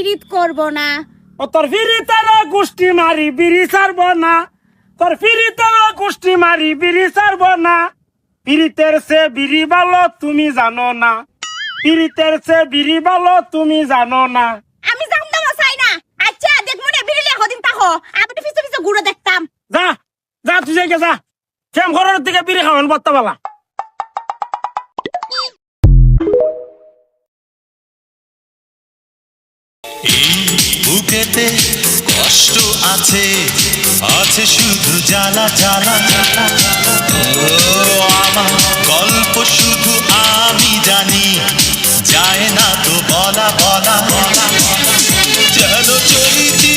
পিরিত করব না। ও তোর ফিরিতের গোষ্ঠী মারি বিড়ি ছাড়ব না, তোর ফিরিতের গোষ্ঠী মারি বিড়ি ছাড়ব না। পিরিতের সে বিড়ি ভালো তুমি জানো না, পিরিতের সে বিড়ি ভালো তুমি জানো না। আমি জানতাম চাই না। আচ্ছা দেখ মনে বিড়িলে হদিন তাহো আমি তো পিছে পিছে ঘুরে দেখতাম। যা যা তুই যাই যা, শ্যাম ঘরের দিকে বিড়ি খাওয়ান বর্তাবালা। বুকেতে কষ্ট আছে, আছে শুধু জ্বালা জ্বালা। ও আমার গল্প শুধু আমি জানি, যায় না তো বলা বলা। যেন চরিত্র